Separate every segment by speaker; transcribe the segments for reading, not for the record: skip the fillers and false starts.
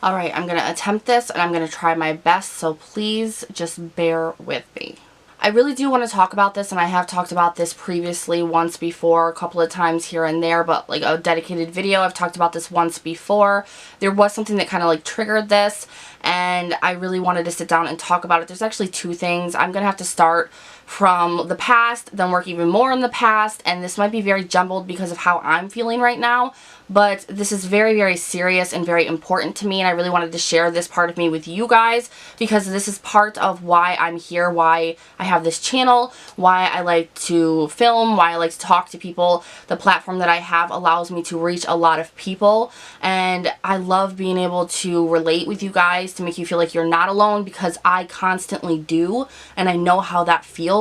Speaker 1: Alright, I'm going to attempt this and I'm going to try my best, so please just bear with me. I really do want to talk about this, and I have talked about this previously once before, a couple of times here and there, but like a dedicated video, I've talked about this once before. There was something that kind of like triggered this, and I really wanted to sit down and talk about it. There's actually two things. I'm going to have to start from the past, then work even more in the past, and this might be very jumbled because of how I'm feeling right now, but this is very, very serious and very important to me, and I really wanted to share this part of me with you guys because this is part of why I'm here, why I have this channel, why I like to film, why I like to talk to people. The platform that I have allows me to reach a lot of people, and I love being able to relate with you guys, to make you feel like you're not alone, because I constantly do, and I know how that feels.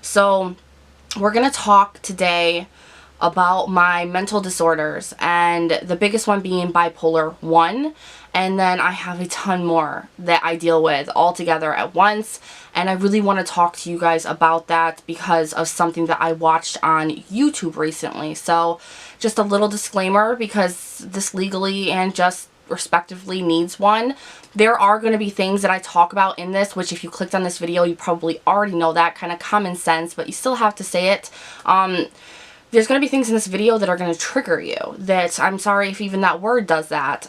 Speaker 1: So we're going to talk today about my mental disorders, and the biggest one being bipolar 1, and then I have a ton more that I deal with all together at once, and I really want to talk to you guys about that because of something that I watched on YouTube recently. So just a little disclaimer, because this legally and just respectively needs one. There are going to be things that I talk about in this, which if you clicked on this video, you probably already know that, kind of common sense, but you still have to say it. There's going to be things in this video that are going to trigger you, that I'm sorry if even that word does that,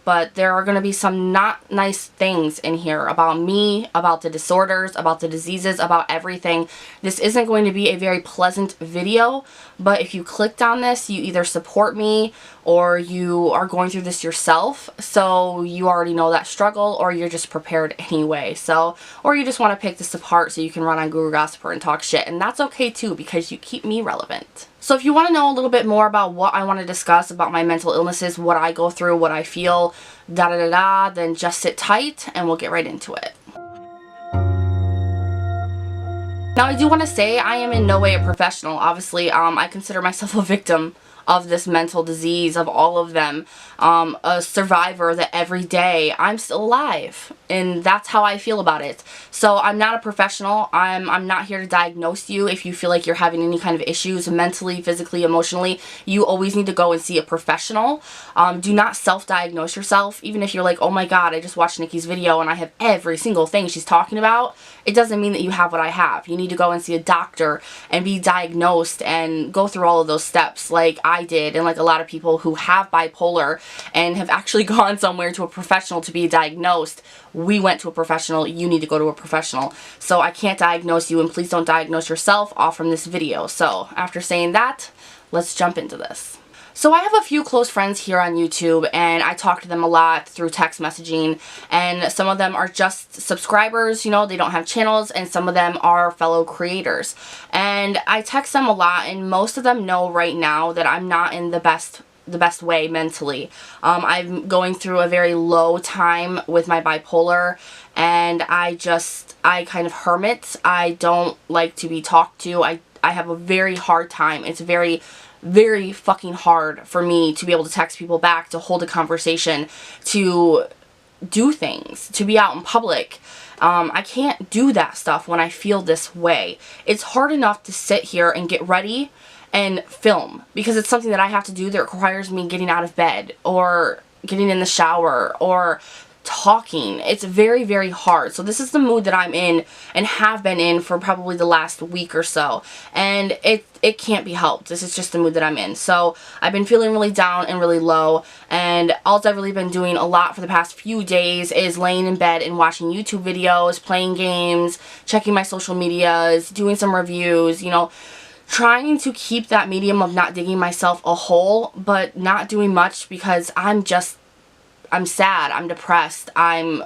Speaker 1: but there are going to be some not nice things in here about me, about the disorders, about the diseases, about everything. This isn't going to be a very pleasant video, but if you clicked on this, you either support me or you are going through this yourself, so you already know that struggle, or you're just prepared anyway. So, or you just want to pick this apart so you can run on Google Gossiper and talk shit, and that's okay too, because you keep me relevant. So if you want to know a little bit more about what I want to discuss about my mental illnesses, what I go through, what I feel, da-da-da-da, then just sit tight and we'll get right into it. Now, I do want to say I am in no way a professional. Obviously, I consider myself a victim of this mental disease, of all of them, a survivor that every day I'm still alive, and that's how I feel about it. So I'm not a professional. I'm not here to diagnose you. If you feel like you're having any kind of issues mentally, physically, emotionally, you always need to go and see a professional. Do not self-diagnose yourself. Even if you're like, oh my god, I just watched Nikki's video and I have every single thing she's talking about, it doesn't mean that you have what I have. You need to go and see a doctor and be diagnosed and go through all of those steps like I did, and like a lot of people who have bipolar and have actually gone somewhere to a professional to be diagnosed. We went to a professional. You need to go to a professional. So I can't diagnose you, and please don't diagnose yourself off from this video. So after saying that, let's jump into this. So I have a few close friends here on YouTube, and I talk to them a lot through text messaging, and some of them are just subscribers, you know, they don't have channels, and some of them are fellow creators. And I text them a lot, and most of them know right now that I'm not in the best way mentally. I'm going through a very low time with my bipolar, and I kind of hermit. I don't like to be talked to. I have a very hard time. It's very fucking hard for me to be able to text people back, to hold a conversation, to do things, to be out in public. I can't do that stuff when I feel this way. It's hard enough to sit here and get ready and film, because it's something that I have to do that requires me getting out of bed or getting in the shower or talking. It's very, very hard. So this is the mood that I'm in and have been in for probably the last week or so, and it can't be helped. This is just the mood that I'm in. So I've been feeling really down and really low, and all I've really been doing a lot for the past few days is laying in bed and watching YouTube videos, playing games, checking my social medias, doing some reviews, you know, trying to keep that medium of not digging myself a hole, but not doing much, because I'm sad, I'm depressed, I'm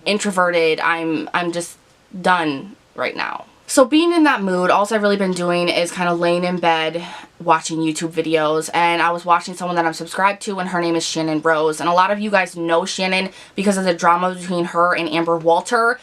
Speaker 1: introverted, I'm just done right now. So being in that mood, all I've really been doing is kind of laying in bed watching YouTube videos, and I was watching someone that I'm subscribed to, and her name is Channon Rose, and a lot of you guys know Channon because of the drama between her and Amber Walter.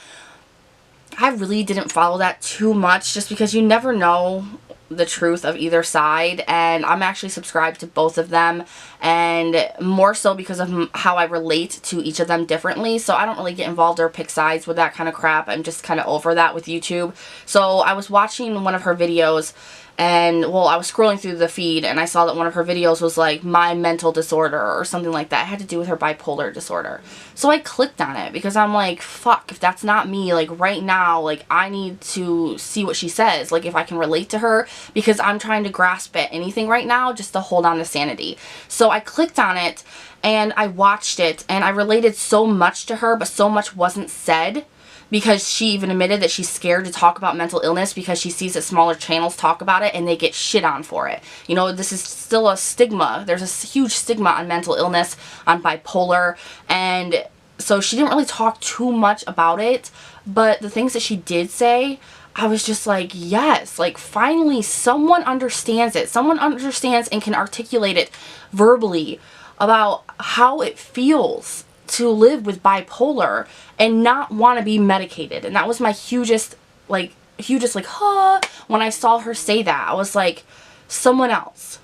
Speaker 1: I really didn't follow that too much, just because you never know the truth of either side, and I'm actually subscribed to both of them, and more so because of how I relate to each of them differently. So I don't really get involved or pick sides with that kind of crap. I'm just kind of over that with YouTube. So I was watching one of her videos, And, well, I was scrolling through the feed and I saw that one of her videos was like, my mental disorder or something like that. It had to do with her bipolar disorder. So I clicked on it because I'm like, fuck, if that's not me, like right now, like I need to see what she says. Like if I can relate to her, because I'm trying to grasp at anything right now just to hold on to sanity. So I clicked on it and I watched it and I related so much to her, but so much wasn't said. Because she even admitted that she's scared to talk about mental illness because she sees that smaller channels talk about it and they get shit on for it. You know, this is still a stigma. There's a huge stigma on mental illness, on bipolar, and so she didn't really talk too much about it, but the things that she did say, I was just like, yes, like finally someone understands it. Someone understands and can articulate it verbally about how it feels to live with bipolar and not want to be medicated. And that was my hugest like, huh, when I saw her say that. I was like, someone else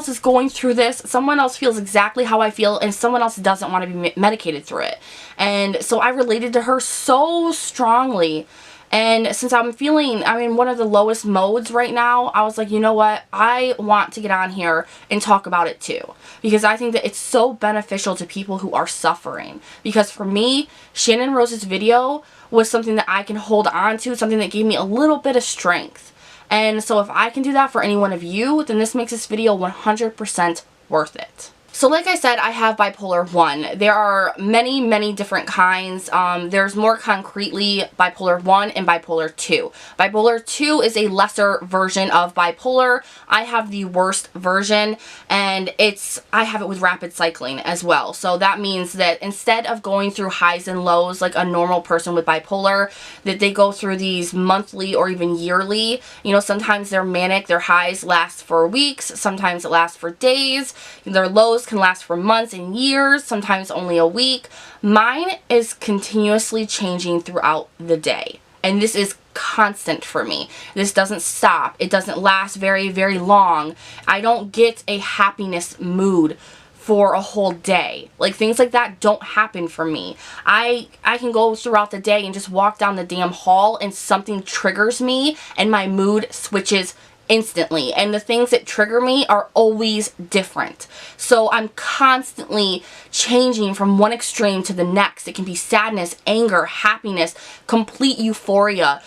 Speaker 1: is going through this, someone else feels exactly how I feel, and someone else doesn't want to be medicated through it. And so I related to her so strongly. And since I'm in one of the lowest modes right now, I was like, you know what? I want to get on here and talk about it too. Because I think that it's so beneficial to people who are suffering. Because for me, Shannon Rose's video was something that I can hold on to, something that gave me a little bit of strength. And so if I can do that for any one of you, then this makes this video 100% worth it. So like I said, I have bipolar 1. There are many, many different kinds. There's more concretely bipolar 1 and bipolar 2. Bipolar 2 is a lesser version of bipolar. I have the worst version, and I have it with rapid cycling as well. So that means that instead of going through highs and lows like a normal person with bipolar, that they go through these monthly or even yearly. You know, sometimes they're manic, their highs last for weeks, sometimes it lasts for days, their lows can last for months and years, sometimes only a week. Mine is continuously changing throughout the day. And this is constant for me. This doesn't stop. It doesn't last very, very long. I don't get a happiness mood for a whole day. Like things like that don't happen for me. I can go throughout the day and just walk down the damn hall and something triggers me and my mood switches instantly, and the things that trigger me are always different. So I'm constantly changing from one extreme to the next. It can be sadness, anger, happiness, complete euphoria.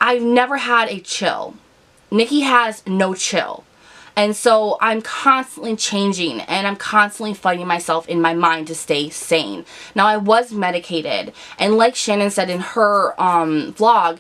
Speaker 1: I've never had a chill. Nikki has no chill. And so I'm constantly changing and I'm constantly fighting myself in my mind to stay sane. Now I was medicated, and like Shannon said in her vlog,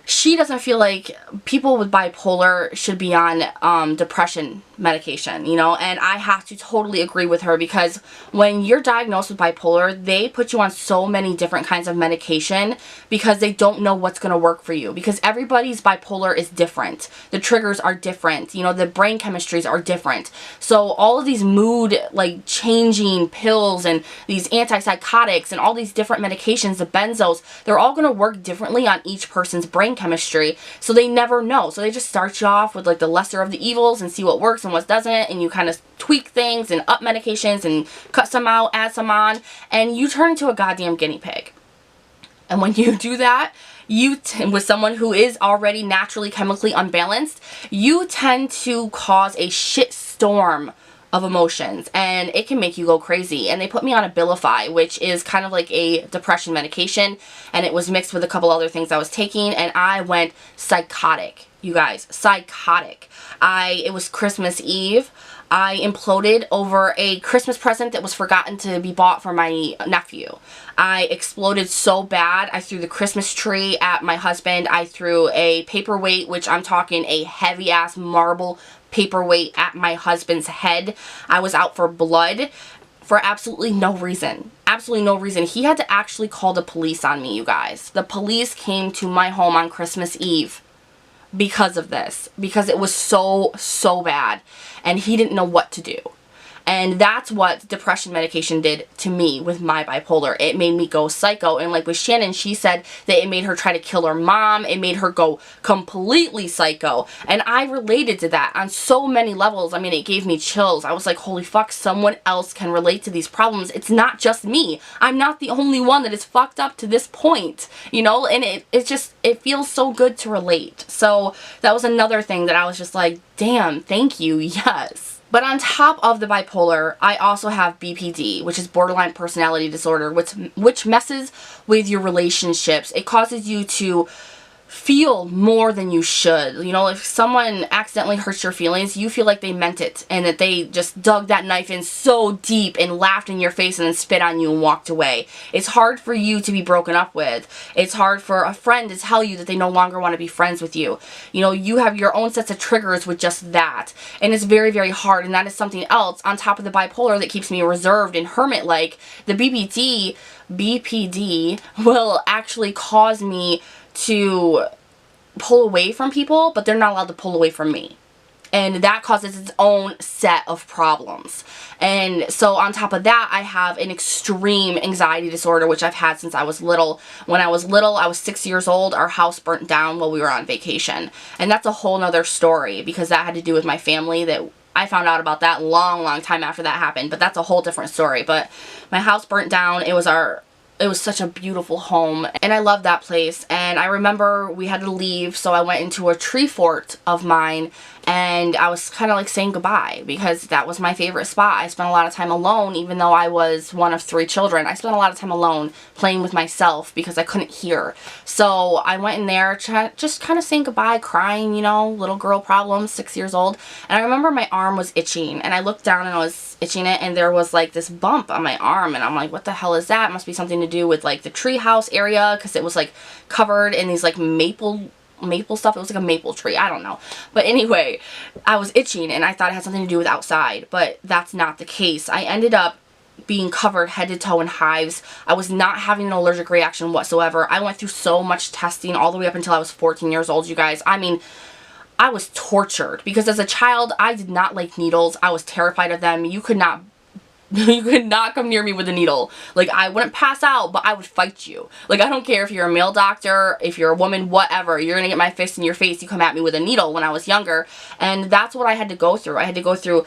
Speaker 1: she doesn't feel like people with bipolar should be on depression medication, you know, and I have to totally agree with her, because when you're diagnosed with bipolar, they put you on so many different kinds of medication because they don't know what's going to work for you, because everybody's bipolar is different. The triggers are different, you know, the brain chemistries are different. So all of these mood like changing pills and these antipsychotics and all these different medications, the benzos, they're all going to work differently on each person's brain chemistry, so they never know. So they just start you off with like the lesser of the evils and see what works and what doesn't, and you kind of tweak things and up medications and cut some out, add some on, and you turn into a goddamn guinea pig. And when you do that, with someone who is already naturally chemically unbalanced, you tend to cause a shit storm of emotions, and it can make you go crazy. And they put me on Abilify, which is kind of like a depression medication, and it was mixed with a couple other things I was taking, and I went psychotic, you guys, psychotic. It was Christmas Eve. I imploded over a Christmas present that was forgotten to be bought for my nephew. I exploded so bad. I threw the Christmas tree at my husband. I threw a paperweight, which I'm talking a heavy ass marble paperweight, at my husband's head. I was out for blood for absolutely no reason. Absolutely no reason. He had to actually call the police on me, you guys. The police came to my home on Christmas Eve because of this, because it was so bad, and he didn't know what to do. And that's what depression medication did to me with my bipolar. It made me go psycho. And like with Channon, she said that it made her try to kill her mom. It made her go completely psycho. And I related to that on so many levels. I mean, it gave me chills. I was like, holy fuck, someone else can relate to these problems. It's not just me. I'm not the only one that is fucked up to this point, you know? And it feels so good to relate. So that was another thing that I was just like, damn, thank you, yes. But on top of the bipolar, I also have BPD, which is borderline personality disorder, which messes with your relationships. It causes you to feel more than you should. You know, if someone accidentally hurts your feelings, you feel like they meant it and that they just dug that knife in so deep and laughed in your face and then spit on you and walked away. It's hard for you to be broken up with. It's hard for a friend to tell you that they no longer want to be friends with you. You know, you have your own sets of triggers with just that. And it's very, very hard. And that is something else on top of the bipolar that keeps me reserved and hermit-like. The BPD will actually cause me to pull away from people, but they're not allowed to pull away from me. And that causes its own set of problems. And so on top of that, I have an extreme anxiety disorder, which I've had since I was little. When I was little, I was 6 years old. Our house burnt down while we were on vacation. And that's a whole nother story because that had to do with my family. That I found out about that long time after that happened. But that's a whole different story. But my house burnt down. It was such a beautiful home, and I loved that place. And I remember we had to leave, so I went into a tree fort of mine, and I was kind of like saying goodbye because that was my favorite spot. I spent a lot of time alone, even though I was one of 3 children. I spent a lot of time alone playing with myself because I couldn't hear. So I went in there just kind of saying goodbye, crying, you know, little girl problems, 6 years old. And I remember my arm was itching, and I looked down and I was itching it, and there was like this bump on my arm, and I'm like, what the hell is that? It must be something to do with like the tree house area because it was like covered in these like maple stuff. It was like a maple tree. I don't know. But anyway, I was itching and I thought it had something to do with outside, but that's not the case. I ended up being covered head to toe in hives. I was not having an allergic reaction whatsoever. I went through so much testing all the way up until I was 14 years old, you guys. I mean, I was tortured because as a child, I did not like needles. I was terrified of them. You could not come near me with a needle. Like, I wouldn't pass out, but I would fight you. Like, I don't care if you're a male doctor, if you're a woman, whatever. You're gonna get my fist in your face. You come at me with a needle when I was younger. And that's what I had to go through. I had to go through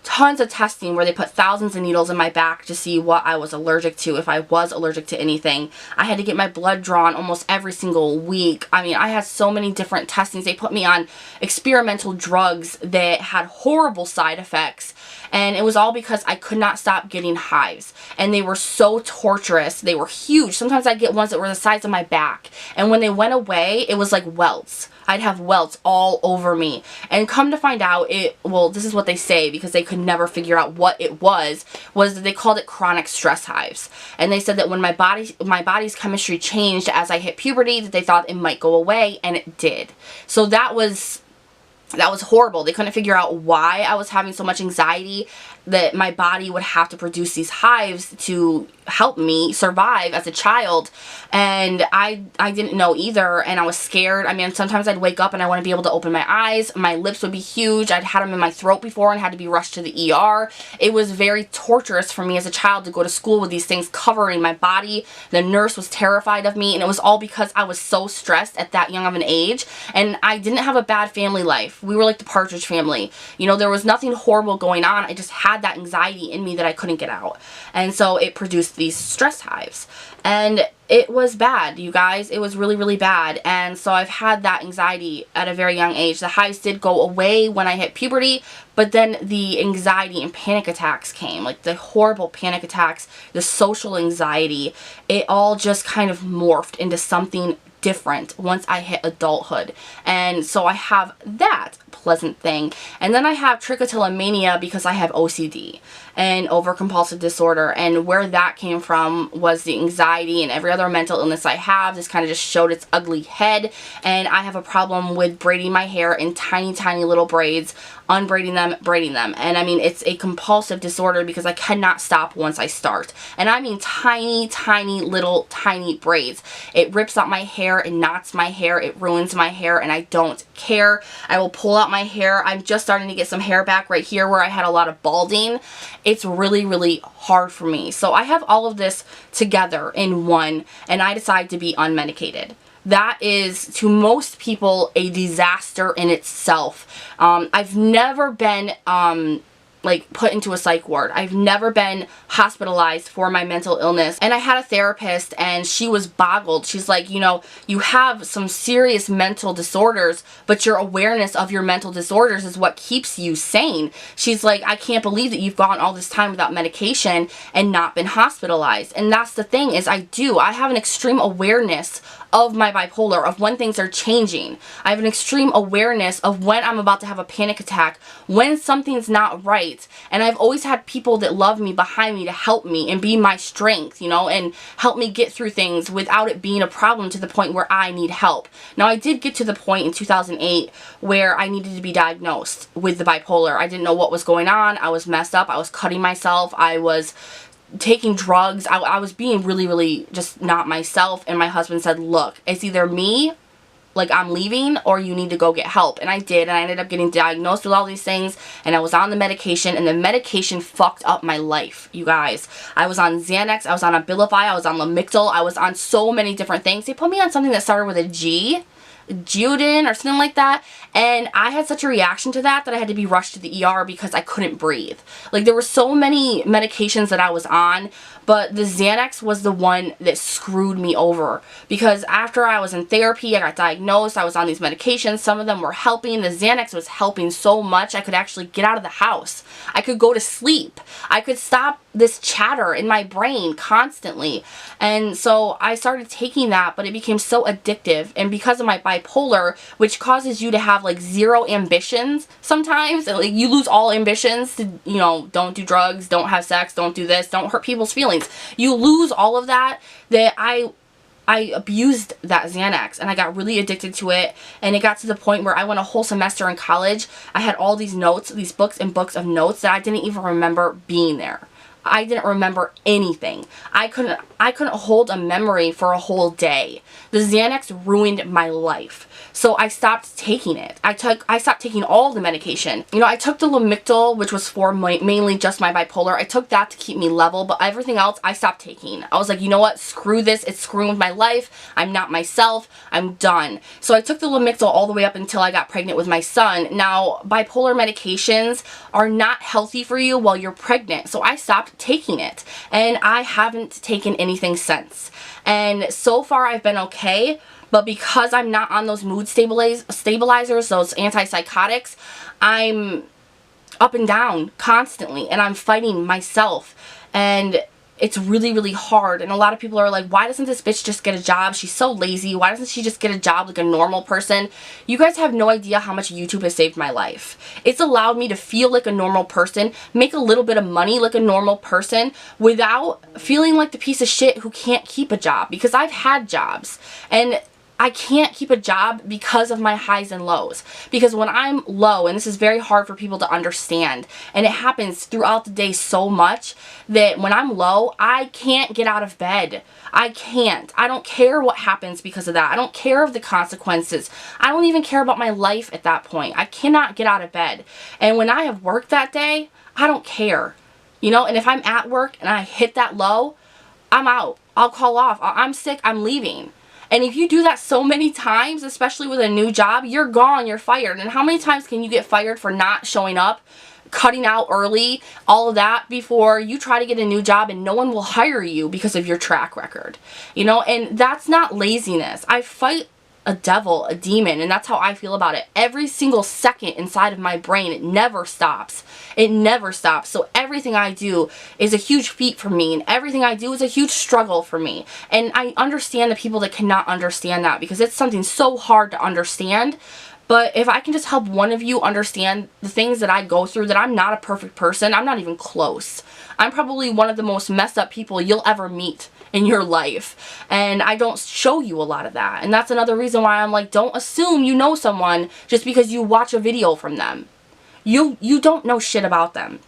Speaker 1: tons of testing where they put thousands of needles in my back to see what I was allergic to, if I was allergic to anything. I had to get my blood drawn almost every single week. I mean, I had so many different testings. They put me on experimental drugs that had horrible side effects. And it was all because I could not stop getting hives. And they were so torturous. They were huge. Sometimes I'd get ones that were the size of my back. And when they went away, it was like welts. I'd have welts all over me. And come to find out, well, this is what they say because they could never figure out what it was that they called it chronic stress hives. And they said that when my body's chemistry changed as I hit puberty, that they thought it might go away, and it did. So that was horrible. They couldn't figure out why I was having so much anxiety, that my body would have to produce these hives to help me survive as a child. And I didn't know either, and I was scared. I mean, sometimes I'd wake up and I wouldn't be able to open my eyes. My lips would be huge. I'd had them in my throat before and had to be rushed to the ER. It was very torturous for me as a child to go to school with these things covering my body. The nurse was terrified of me, and it was all because I was so stressed at that young of an age. And I didn't have a bad family life. We were like the Partridge Family. You know, there was nothing horrible going on. I just had that anxiety in me that I couldn't get out. And so it produced these stress hives. And it was bad, you guys. It was really, really bad. And so I've had that anxiety at a very young age. The hives did go away when I hit puberty, but then the anxiety and panic attacks came. Like the horrible panic attacks, the social anxiety, it all just kind of morphed into something different once I hit adulthood. And so I have that pleasant thing. And then I have trichotillomania because I have OCD and overcompulsive disorder. And where that came from was the anxiety and every other mental illness I have. This kind of just showed its ugly head. And I have a problem with braiding my hair in tiny, tiny little braids unbraiding them, braiding them. And I mean, it's a compulsive disorder because I cannot stop once I start. And I mean tiny, tiny, little, tiny braids. It rips out my hair, it knots my hair, it ruins my hair, and I don't care. I will pull out my hair. I'm just starting to get some hair back right here where I had a lot of balding. It's really, really hard for me. So I have all of this together in one, and I decide to be unmedicated. That is, to most people, a disaster in itself. I've never been, like, put into a psych ward. I've never been hospitalized for my mental illness. And I had a therapist, and she was boggled. She's like, you know, you have some serious mental disorders, but your awareness of your mental disorders is what keeps you sane. She's like, I can't believe that you've gone all this time without medication and not been hospitalized. And that's the thing, is I have an extreme awareness of my bipolar, of when things are changing. I have an extreme awareness of when I'm about to have a panic attack, when something's not right. And I've always had people that love me behind me to help me and be my strength, you know, and help me get through things without it being a problem to the point where I need help. Now, I did get to the point in 2008 where I needed to be diagnosed with the bipolar. I didn't know what was going on. I was messed up. I was cutting myself. I was taking drugs. I was being really, really just not myself. And my husband said, look, it's either me, like I'm leaving, or you need to go get help. And I did, and I ended up getting diagnosed with all these things, and I was on the medication, and the medication fucked up my life, you guys. I was on Xanax, I was on Abilify, I was on Lamictal, I was on so many different things. They put me on something that started with a G, Juden or something like that, and I had such a reaction to that I had to be rushed to the ER because I couldn't breathe. Like, there were so many medications that I was on, but the Xanax was the one that screwed me over, because after I was in therapy, I got diagnosed, I was on these medications, some of them were helping. The Xanax was helping so much I could actually get out of the house. I could go to sleep. I could stop this chatter in my brain constantly. And so I started taking that, but it became so addictive. And because of my bipolar, which causes you to have like zero ambitions sometimes, and like you lose all ambitions to, you know, don't do drugs, don't have sex, don't do this, don't hurt people's feelings. You lose all of that. I abused that Xanax, and I got really addicted to it, and it got to the point where I went a whole semester in college. I had all these notes, these books and books of notes that I didn't even remember being there. I didn't remember anything. I couldn't hold a memory for a whole day. The Xanax ruined my life. So I stopped taking it. I stopped taking all the medication. You know, I took the Lamictal, which was for mainly just my bipolar. I took that to keep me level, but everything else I stopped taking. I was like, you know what? Screw this. It's screwing with my life. I'm not myself. I'm done. So I took the Lamictal all the way up until I got pregnant with my son. Now, bipolar medications are not healthy for you while you're pregnant. So I stopped taking it, and I haven't taken anything since. And so far I've been okay, but because I'm not on those mood stabilizers, those antipsychotics, I'm up and down constantly, and I'm fighting myself, and it's really, really hard. And a lot of people are like, why doesn't this bitch just get a job? She's so lazy. Why doesn't she just get a job like a normal person? You guys have no idea how much YouTube has saved my life. It's allowed me to feel like a normal person, make a little bit of money like a normal person, without feeling like the piece of shit who can't keep a job. Because I've had jobs, and I can't keep a job because of my highs and lows. Because when I'm low, and this is very hard for people to understand, and it happens throughout the day so much, that when I'm low, I can't get out of bed. I can't. I don't care what happens because of that. I don't care of the consequences. I don't even care about my life at that point. I cannot get out of bed. And when I have work that day, I don't care. You know, and if I'm at work and I hit that low, I'm out. I'll call off. I'm sick. I'm leaving. And if you do that so many times, especially with a new job, you're gone, you're fired. And how many times can you get fired for not showing up, cutting out early, all of that, before you try to get a new job and no one will hire you because of your track record? You know, and that's not laziness. I fight a devil, a demon, and that's how I feel about it. Every single second inside of my brain, it never stops. It never stops. So everything I do is a huge feat for me, and everything I do is a huge struggle for me. And I understand the people that cannot understand that, because it's something so hard to understand. But if I can just help one of you understand the things that I go through, that I'm not a perfect person, I'm not even close. I'm probably one of the most messed up people you'll ever meet in your life, and I don't show you a lot of that. And that's another reason why I'm like, don't assume you know someone just because you watch a video from them. you don't know shit about them.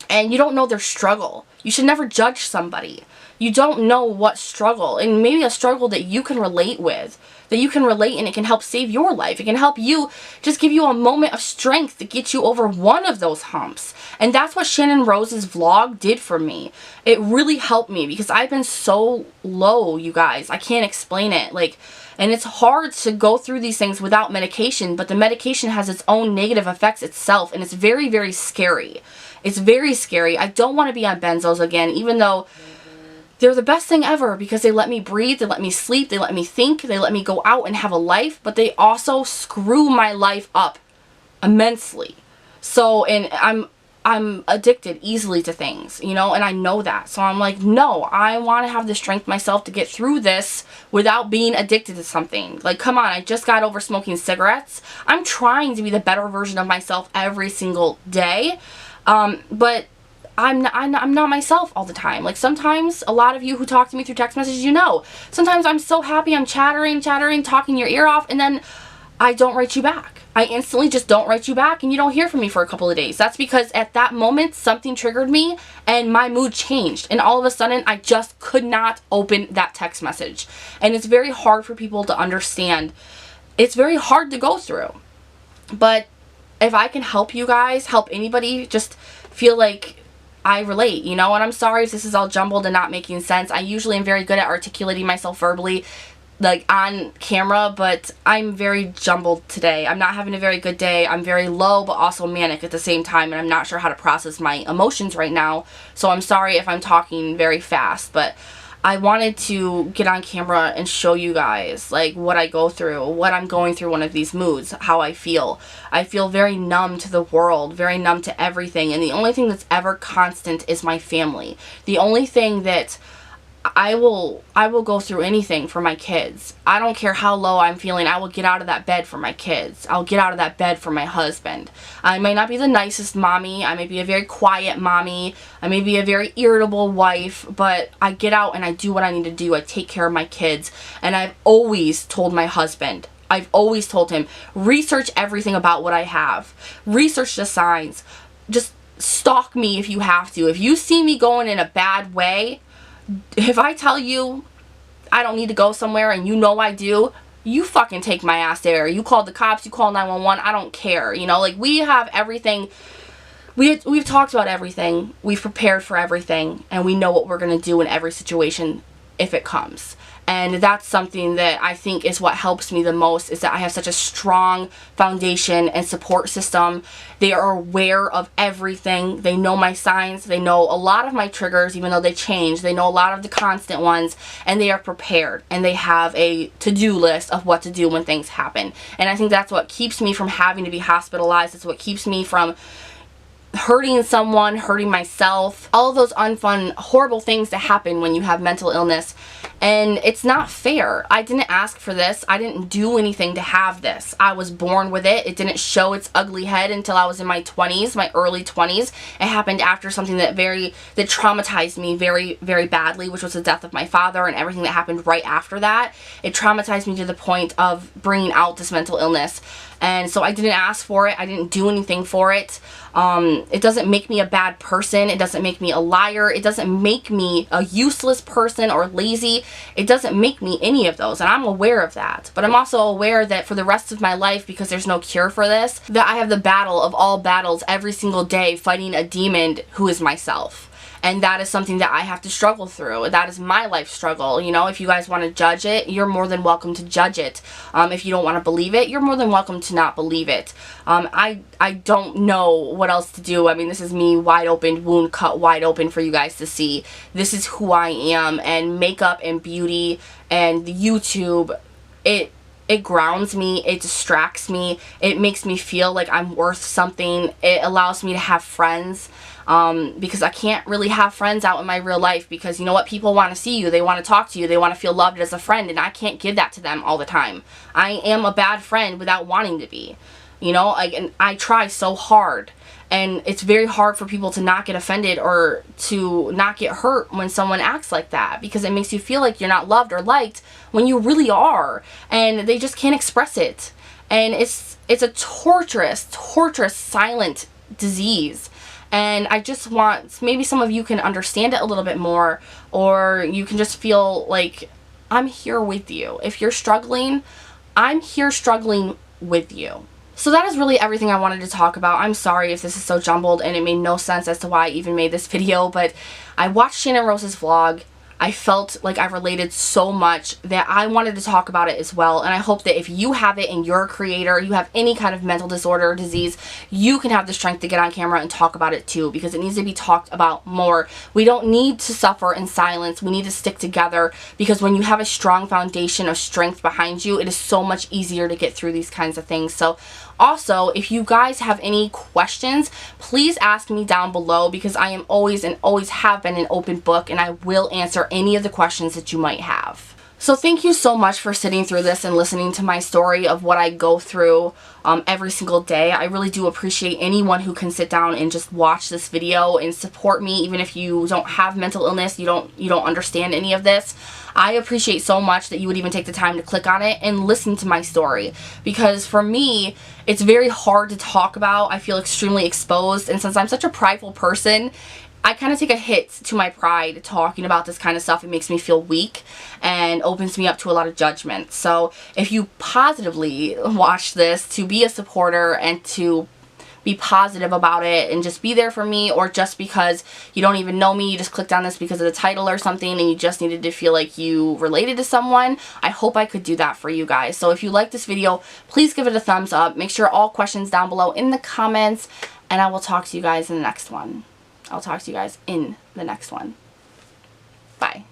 Speaker 1: And you don't know their struggle. You should never judge somebody. You don't know what struggle, and maybe a struggle that you can relate with, that you can relate, and it can help save your life. It can help you, just give you a moment of strength to get you over one of those humps. And that's what Shannon Rose's vlog did for me. It really helped me because I've been so low, you guys. I can't explain it. Like, and it's hard to go through these things without medication, but the medication has its own negative effects itself, and it's very, very scary. It's very scary. I don't want to be on benzos again, even though they're the best thing ever because they let me breathe, they let me sleep, they let me think, they let me go out and have a life, but they also screw my life up immensely. So, and I'm addicted easily to things, you know, and I know that. So I'm like, no, I want to have the strength myself to get through this without being addicted to something. Like, come on, I just got over smoking cigarettes. I'm trying to be the better version of myself every single day. But I'm not myself all the time. Like, sometimes, a lot of you who talk to me through text messages, you know, sometimes I'm so happy, I'm chattering, talking your ear off, and then I don't write you back. I instantly just don't write you back, and you don't hear from me for a couple of days. That's because at that moment, something triggered me, and my mood changed, and all of a sudden, I just could not open that text message. And it's very hard for people to understand. It's very hard to go through. But if I can help you guys, help anybody, just feel like I relate, you know, and I'm sorry if this is all jumbled and not making sense. I usually am very good at articulating myself verbally, like on camera, but I'm very jumbled today. I'm not having a very good day. I'm very low, but also manic at the same time, and I'm not sure how to process my emotions right now. So I'm sorry if I'm talking very fast, but I wanted to get on camera and show you guys, like, what I go through, what I'm going through one of these moods, how I feel. I feel very numb to the world, very numb to everything, and the only thing that's ever constant is my family. The only thing that I will go through anything for my kids. I don't care how low I'm feeling. I will get out of that bed for my kids. I'll get out of that bed for my husband. I may not be the nicest mommy. I may be a very quiet mommy. I may be a very irritable wife, but I get out and I do what I need to do. I take care of my kids. And I've always told my husband, I've always told him, research everything about what I have. Research the signs. Just stalk me if you have to. If you see me going in a bad way, if I tell you I don't need to go somewhere and you know I do, you fucking take my ass there. You call the cops, you call 911, I don't care. You know, like, we have everything. We've talked about everything. We've prepared for everything, and we know what we're going to do in every situation if it comes. And that's something that I think is what helps me the most, is that I have such a strong foundation and support system. They are aware of everything. They know my signs. They know a lot of my triggers, even though they change. They know a lot of the constant ones, and they are prepared. And they have a to-do list of what to do when things happen. And I think that's what keeps me from having to be hospitalized. It's what keeps me from hurting someone, hurting myself, all of those unfun, horrible things that happen when you have mental illness. And it's not fair. I didn't ask for this. I didn't do anything to have this. I was born with it. It didn't show its ugly head until I was in my 20s, my early 20s. It happened after something that traumatized me very, very badly, which was the death of my father and everything that happened right after that. It traumatized me to the point of bringing out this mental illness. And so I didn't ask for it. I didn't do anything for it. It doesn't make me a bad person. It doesn't make me a liar. It doesn't make me a useless person or lazy. It doesn't make me any of those. And I'm aware of that. But I'm also aware that for the rest of my life, because there's no cure for this, that I have the battle of all battles every single day, fighting a demon who is myself. And that is something that I have to struggle through. That is my life struggle. You know, if you guys want to judge it, you're more than welcome to judge it. If you don't want to believe it, you're more than welcome to not believe it. I don't know what else to do. I mean, this is me wide open, wound cut wide open for you guys to see. This is who I am. And makeup and beauty and YouTube, it grounds me, it distracts me, it makes me feel like I'm worth something. It allows me to have friends. Because I can't really have friends out in my real life, because you know what, people want to see you, they want to talk to you, they want to feel loved as a friend, and I can't give that to them all the time. I am a bad friend without wanting to be, you know, like, and I try so hard, and it's very hard for people to not get offended or to not get hurt when someone acts like that, because it makes you feel like you're not loved or liked when you really are, and they just can't express it. And it's a torturous, silent disease. And I just want, maybe some of you can understand it a little bit more, or you can just feel like I'm here with you. If you're struggling, I'm here struggling with you. So that is really everything I wanted to talk about. I'm sorry if this is so jumbled and it made no sense as to why I even made this video, but I watched Shannon Rose's vlog. I felt like I related so much that I wanted to talk about it as well. And I hope that if you have it and you're a creator, you have any kind of mental disorder or disease, you can have the strength to get on camera and talk about it too, because it needs to be talked about more. We don't need to suffer in silence. We need to stick together, because when you have a strong foundation of strength behind you, it is so much easier to get through these kinds of things. So also, if you guys have any questions, please ask me down below, because I am always and always have been an open book, and I will answer any of the questions that you might have. So thank you so much for sitting through this and listening to my story of what I go through every single day. I really do appreciate anyone who can sit down and just watch this video and support me, even if you don't have mental illness, you don't understand any of this. I appreciate so much that you would even take the time to click on it and listen to my story, because for me, it's very hard to talk about. I feel extremely exposed, and since I'm such a prideful person, I kind of take a hit to my pride talking about this kind of stuff. It makes me feel weak and opens me up to a lot of judgment. So if you positively watch this to be a supporter and to be positive about it and just be there for me, or just because you don't even know me, you just clicked on this because of the title or something and you just needed to feel like you related to someone, I hope I could do that for you guys. So if you like this video, please give it a thumbs up. Make sure all questions down below in the comments, and I will talk to you guys in the next one. I'll talk to you guys in the next one. Bye.